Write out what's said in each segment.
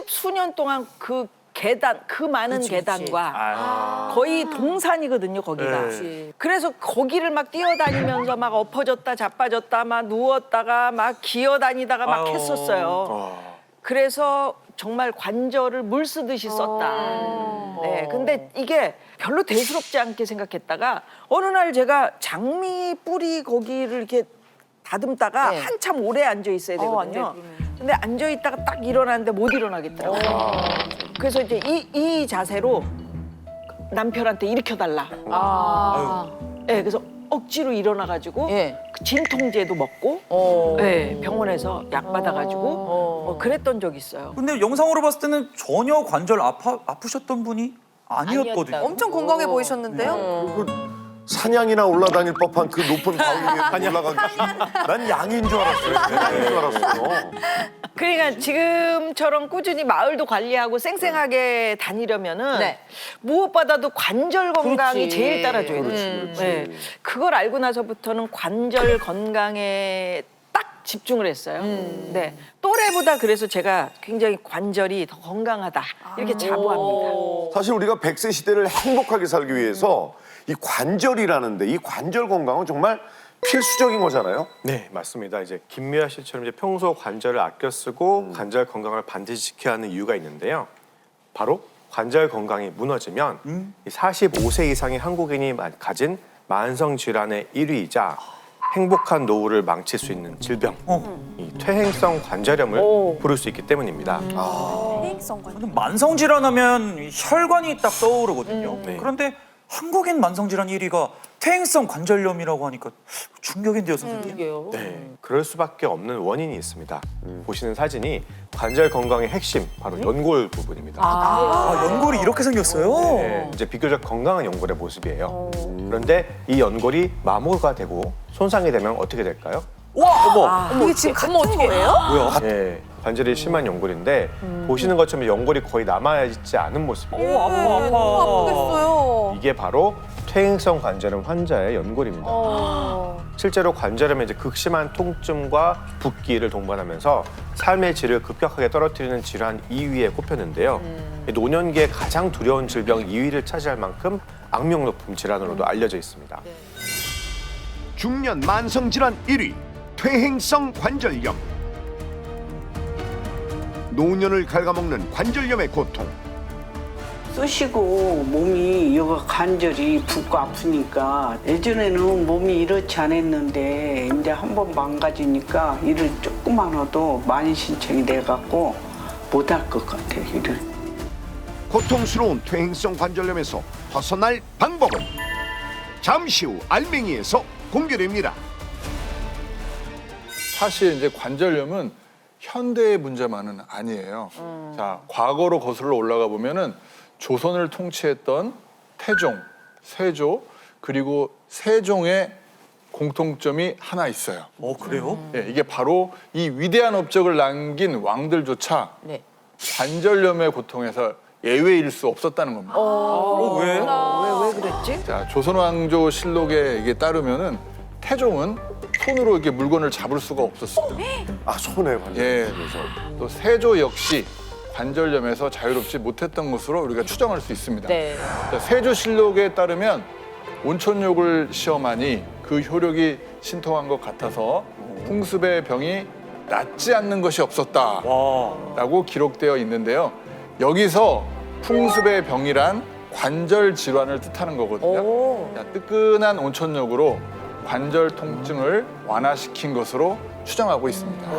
십수년 동안 그 계단, 그 많은 계단과 거의 동산이거든요, 거기가. 네. 그래서 거기를 막 뛰어다니면서 막 엎어졌다 자빠졌다 막 누웠다가 막 기어다니다가 막 했었어요. 그래서 정말 관절을 물 쓰듯이 썼다. 네, 근데 이게 별로 대수롭지 않게 생각했다가 어느 날 제가 장미 뿌리 거기를 이렇게 다듬다가 네. 한참 오래 앉아 있어야 되거든요. 근데 앉아 있다가 딱 일어나는데 못 일어나겠더라고요. 그래서 이제 이 자세로 남편한테 일으켜달라. 네, 그래서 억지로 일어나가지고 예. 그 진통제도 먹고 네, 병원에서 약 받아가지고 그랬던 적이 있어요. 근데 영상으로 봤을 때는 전혀 관절 아프셨던 분이 아니었거든요. 엄청 건강해 보이셨는데요? 사냥이나 올라다닐 법한 그 높은 바위 위에 올라가기. 난 양인 줄 알았어요. 양인 줄 알았어요. 그러니까 지금처럼 꾸준히 마을도 관리하고 쌩쌩하게 다니려면은 네. 무엇보다도 관절 건강이 그렇지. 제일 따라줘야 돼요. 네. 그걸 알고 나서부터는 관절 건강에 딱 집중을 했어요. 네. 또래보다 그래서 제가 굉장히 관절이 더 건강하다 이렇게 자부합니다. 사실 우리가 100세 시대를 행복하게 살기 위해서 이 관절이라는데 이 관절 건강은 정말 필수적인 거잖아요. 네, 맞습니다. 이제 김미아 씨처럼 이제 평소 관절을 아껴 쓰고 관절 건강을 반드시 지켜야 하는 이유가 있는데요. 바로 관절 건강이 무너지면 이 45세 이상의 한국인이 가진 만성 질환의 1위이자 행복한 노후를 망칠 수 있는 질병, 이 퇴행성 관절염을 부를 수 있기 때문입니다. 퇴행성 관절. 만성 질환하면 혈관이 딱 떠오르거든요. 네. 그런데 한국인 만성 질환 1위가 퇴행성 관절염이라고 하니까 충격인데요, 선생님. 네, 그럴 수밖에 없는 원인이 있습니다. 보시는 사진이 관절 건강의 핵심, 바로 연골 부분입니다. 연골이 이렇게 생겼어요? 네, 이제 비교적 건강한 연골의 모습이에요. 그런데 이 연골이 마모가 되고 손상이 되면 어떻게 될까요? 와, 어머. 이게 지금 같은 거예요? 뭐야? 네, 관절이 심한 연골인데 보시는 것처럼 연골이 거의 남아있지 않은 모습이에요. 아프겠어요. 이게 바로 퇴행성 관절염 환자의 연골입니다. 실제로 관절염은 이제 극심한 통증과 붓기를 동반하면서 삶의 질을 급격하게 떨어뜨리는 질환 2위에 꼽혔는데요. 노년기에 가장 두려운 질병 2위를 차지할 만큼 악명 높은 질환으로도 알려져 있습니다. 중년 만성 질환 1위 퇴행성 관절염. 노년을 갉아먹는 관절염의 고통. 쑤시고 몸이 여기 관절이 붓고 아프니까 예전에는 몸이 이렇지 않았는데 이제 한번 망가지니까 일을 조금만 해도 만신청이 돼갖고 못할 것 같아요, 일을. 고통스러운 퇴행성 관절염에서 벗어날 방법은 잠시 후 알맹이에서 공개됩니다. 사실 이제 관절염은 현대의 문제만은 아니에요. 자, 과거로 거슬러 올라가 보면은 조선을 통치했던 태종, 세조, 그리고 세종의 공통점이 하나 있어요. 그래요? 예, 이게 바로 이 위대한 업적을 남긴 왕들조차 네. 관절염의 고통에서 예외일 수 없었다는 겁니다. 왜? 왜 그랬지? 자, 조선왕조 실록에 이게 따르면은 태종은 손으로 이렇게 물건을 잡을 수가 없었어요. 아, 손에 관절. 예. 또 세조 역시 관절염에서 자유롭지 못했던 것으로 우리가 추정할 수 있습니다. 네. 자, 세조실록에 따르면 온천욕을 시험하니 그 효력이 신통한 것 같아서 풍습의 병이 낫지 않는 것이 없었다라고 기록되어 있는데요. 여기서 풍습의 병이란 관절 질환을 뜻하는 거거든요. 자, 뜨끈한 온천욕으로 관절 통증을 완화시킨 것으로 추정하고 있습니다.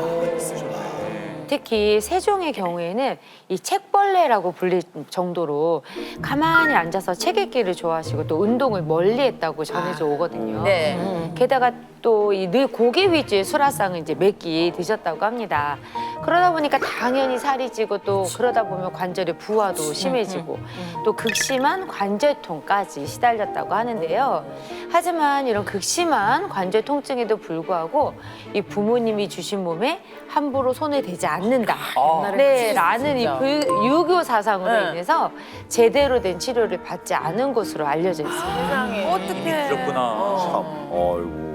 특히 세종의 경우에는 이 책벌레라고 불릴 정도로 가만히 앉아서 책 읽기를 좋아하시고 또 운동을 멀리했다고 전해져 오거든요. 네. 게다가 또 이 늘 고기 위주의 수라상을 이제 몇 끼 드셨다고 합니다. 그러다 보니까 당연히 살이 찌고 또 그러다 보면 관절의 부하도 심해지고 또 극심한 관절통까지 시달렸다고 하는데요. 하지만 이런 극심한 관절 통증에도 불구하고 이 부모님이 주신 몸에 함부로 손을 대지 않는다. 네, 라는 이 유교 사상으로 인해서 제대로 된 치료를 받지 않은 것으로 알려져 있습니다. 어떡해. 그렇구나. 참, 어이구.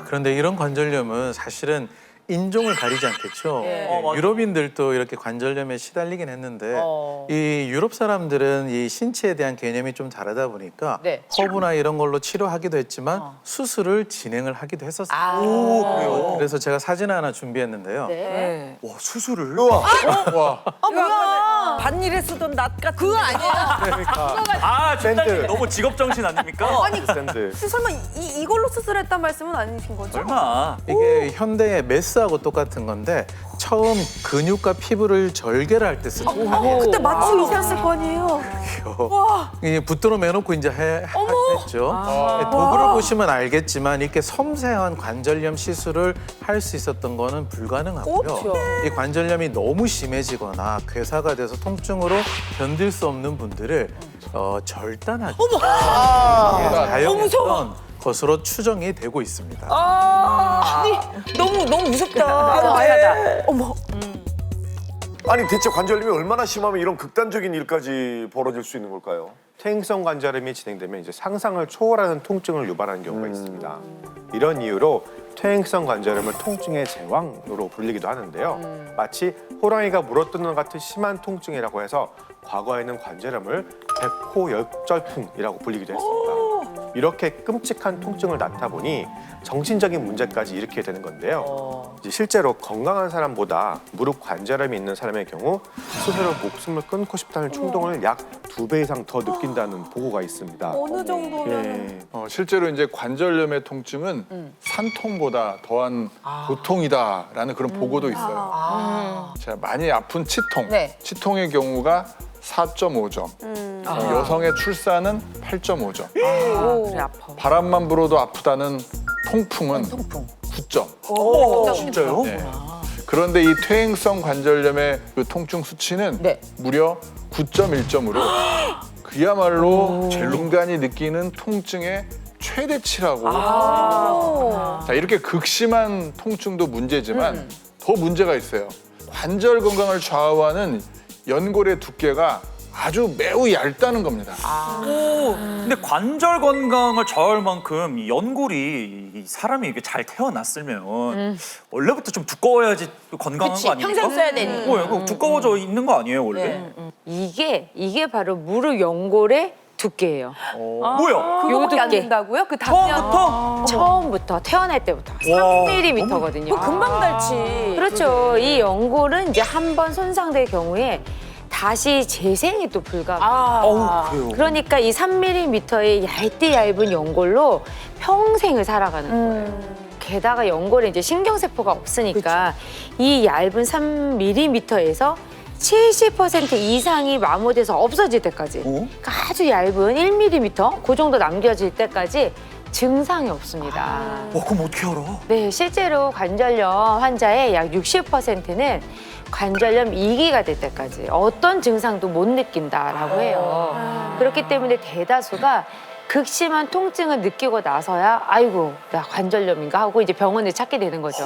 그런데 이런 관절염은 사실은 인종을 가리지 않겠죠. 맞아. 유럽인들도 이렇게 관절염에 시달리긴 했는데 이 유럽 사람들은 이 신체에 대한 개념이 좀 다르다 보니까 네. 허브나 이런 걸로 치료하기도 했지만 수술을 진행을 하기도 했었어요. 오, 그래요? 그래서 제가 사진 하나 준비했는데요. 네. 와, 수술을? 우와. 와, 아 뭐야? 반일에 쓰던 낫 같은. 그거 아니에요? 아, 샌드. 진짜 너무 직업정신 아닙니까? 아니 샌드. 설마 이걸로 수술했단 말씀은 아니신 거죠? 설마. 이게 현대의 메스하고 똑같은 건데 처음 근육과 피부를 절개를 할 때 쓰죠. 그때 마취 이상했을 거 아니에요? 이게 붙들어 매놓고 이제 했죠. 네, 도구를 보시면 알겠지만 이렇게 섬세한 관절염 시술을 할 수 있었던 거는 불가능하고요. 이 관절염이 너무 심해지거나 괴사가 돼서 통증으로 견딜 수 없는 분들을 절단하기 다양했던 것으로 추정이 되고 있습니다. 너무 무섭다. 어머. 아니 대체 관절염이 얼마나 심하면 이런 극단적인 일까지 벌어질 수 있는 걸까요? 퇴행성 관절염이 진행되면 이제 상상을 초월하는 통증을 유발하는 경우가 있습니다. 이런 이유로 퇴행성 관절염을 통증의 제왕으로 불리기도 하는데요. 마치 호랑이가 물어뜯는 것 같은 심한 통증이라고 해서 과거에는 관절염을 백호열절풍이라고 불리기도 했습니다. 이렇게 끔찍한 통증을 낳다 보니 정신적인 문제까지 일으키게 되는 건데요. 이제 실제로 건강한 사람보다 무릎 관절염이 있는 사람의 경우 스스로 목숨을 끊고 싶다는 충동을 약 2배 이상 더 느낀다는 보고가 있습니다. 어느 정도면 예. 실제로 이제 관절염의 통증은 산통보다 더한 고통이다라는 그런 보고도 있어요. 자, 많이 아픈 치통, 네. 치통의 경우가 4.5점, 여성의 출산은 8.5점, 그래 아파. 바람만 불어도 아프다는 통풍은 9점. 오, 진짜요? 네. 그런데 이 퇴행성 관절염의 그 통증 수치는 네. 무려 9.1점으로 그야말로 인간이 느끼는 통증의 최대치라고. 자, 이렇게 극심한 통증도 문제지만 더 문제가 있어요. 관절 건강을 좌우하는 연골의 두께가 아주 매우 얇다는 겁니다. 오, 근데 관절 건강을 좌우할 만큼 이 연골이 이 사람이 이게 잘 태어났으면 원래부터 좀 두꺼워야지 또 건강한 그치, 거 아닙니까? 평생 써야 되니까. 이거 두꺼워져 있는 거 아니에요, 원래? 이게 바로 무릎 연골의 두께예요. 뭐야? 그거밖에 안 두께. 된다고요? 그 닿으면 처음부터 태어날 때부터 3mm거든요. 금방 닳지. 그렇죠. 이 연골은 이제 한 번 손상될 경우에 다시 재생이 또 불가합니다. 어우, 그래요. 그러니까 이 3mm의 얇디 얇은 연골로 평생을 살아가는 거예요. 게다가 연골에 이제 신경세포가 없으니까 이 얇은 3mm에서 70% 이상이 마모돼서 없어질 때까지, 그러니까 아주 얇은 1mm 그 정도 남겨질 때까지 증상이 없습니다. 그럼 어떻게 알아? 네, 실제로 관절염 환자의 약 60%는 관절염 2기가 될 때까지 어떤 증상도 못 느낀다라고 해요. 그렇기 때문에 대다수가 극심한 통증을 느끼고 나서야 아이고 나 관절염인가 하고 이제 병원을 찾게 되는 거죠.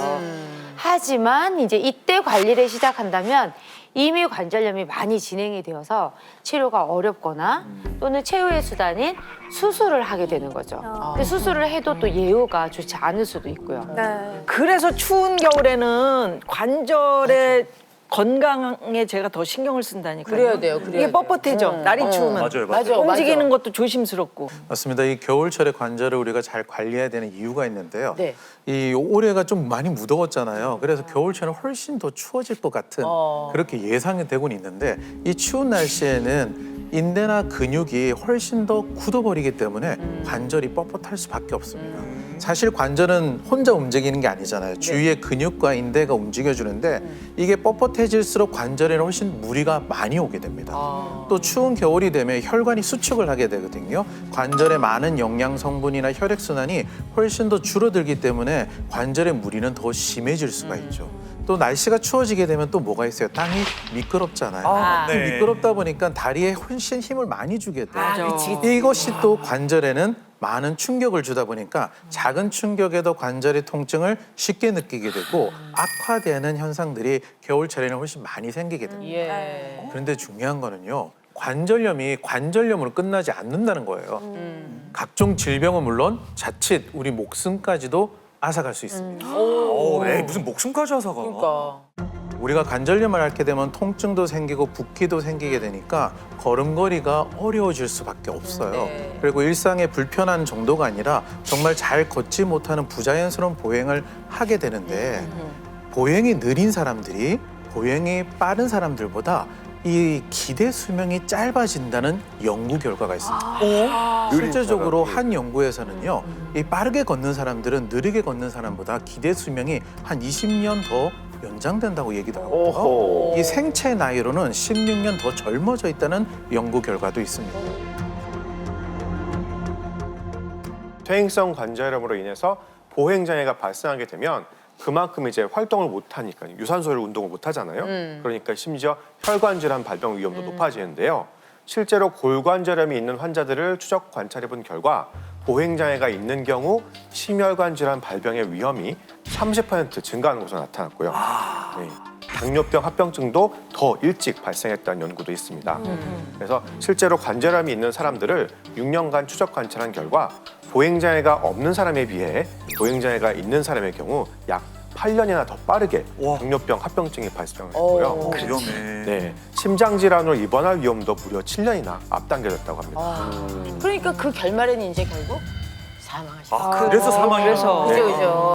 하지만 이제 이때 관리를 시작한다면 이미 관절염이 많이 진행이 되어서 치료가 어렵거나 또는 최후의 수단인 수술을 하게 되는 거죠. 근데 수술을 해도 또 예후가 좋지 않을 수도 있고요. 네. 그래서 추운 겨울에는 관절의 건강에 제가 더 신경을 쓴다니까요. 그래야 돼요, 그래야 이게 뻣뻣해져. 날이 추우면. 맞아요. 움직이는 것도 조심스럽고. 맞습니다. 이 겨울철에 관절을 우리가 잘 관리해야 되는 이유가 있는데요. 네. 이 올해가 좀 많이 무더웠잖아요. 그래서 겨울철은 훨씬 더 추워질 것 같은 그렇게 예상이 되고는 있는데 이 추운 날씨에는 인대나 근육이 훨씬 더 굳어버리기 때문에 관절이 뻣뻣할 수밖에 없습니다. 사실 관절은 혼자 움직이는 게 아니잖아요. 주위에 근육과 인대가 움직여주는데 이게 뻣뻣해질수록 관절에는 훨씬 무리가 많이 오게 됩니다. 또 추운 겨울이 되면 혈관이 수축을 하게 되거든요. 관절에 많은 영양 성분이나 혈액순환이 훨씬 더 줄어들기 때문에 관절의 무리는 더 심해질 수가 있죠. 또 날씨가 추워지게 되면 또 뭐가 있어요? 땅이 미끄럽잖아요. 네. 미끄럽다 보니까 다리에 훨씬 힘을 많이 주게 돼요. 그치. 이것이 또 관절에는 많은 충격을 주다 보니까 작은 충격에도 관절의 통증을 쉽게 느끼게 되고 악화되는 현상들이 겨울철에는 훨씬 많이 생기게 됩니다. 그런데 중요한 거는요. 관절염이 관절염으로 끝나지 않는다는 거예요. 각종 질병은 물론 자칫 우리 목숨까지도 앗아갈 수 있습니다. 에이, 무슨 목숨까지 앗아가. 그러니까. 우리가 관절염을 앓게 되면 통증도 생기고 붓기도 생기게 되니까 걸음걸이가 어려워질 수밖에 없어요. 네. 그리고 일상의 불편한 정도가 아니라 정말 잘 걷지 못하는 부자연스러운 보행을 하게 되는데 보행이 느린 사람들이 보행이 빠른 사람들보다 이 기대 수명이 짧아진다는 연구 결과가 있습니다. 실제적으로 한 연구에서는요, 이 빠르게 걷는 사람들은 느리게 걷는 사람보다 기대 수명이 한 20년 더 연장된다고 얘기도 하고요. 오호. 이 생체 나이로는 16년 더 젊어져 있다는 연구 결과도 있습니다. 퇴행성 관절염으로 인해서 보행 장애가 발생하게 되면 그만큼 이제 활동을 못 하니까 유산소를 운동을 못 하잖아요. 그러니까 심지어 혈관 질환 발병 위험도 높아지는데요. 실제로 골관절염이 있는 환자들을 추적 관찰해 본 결과 보행 장애가 있는 경우 심혈관 질환 발병의 위험이 30% 증가하는 것으로 나타났고요. 네. 당뇨병, 합병증도 더 일찍 발생했다는 연구도 있습니다. 그래서 실제로 관절염이 있는 사람들을 6년간 추적 관찰한 결과 보행장애가 없는 사람에 비해 보행장애가 있는 사람의 경우 약 8년이나 더 빠르게 당뇨병, 합병증이 발생했고요. 위험해. 네, 심장 질환으로 입원할 위험도 무려 7년이나 앞당겨졌다고 합니다. 그러니까 그 결말에는 이제 결국 사망하셨어요. 그래서 사망이. 그래서. 그죠, 그죠.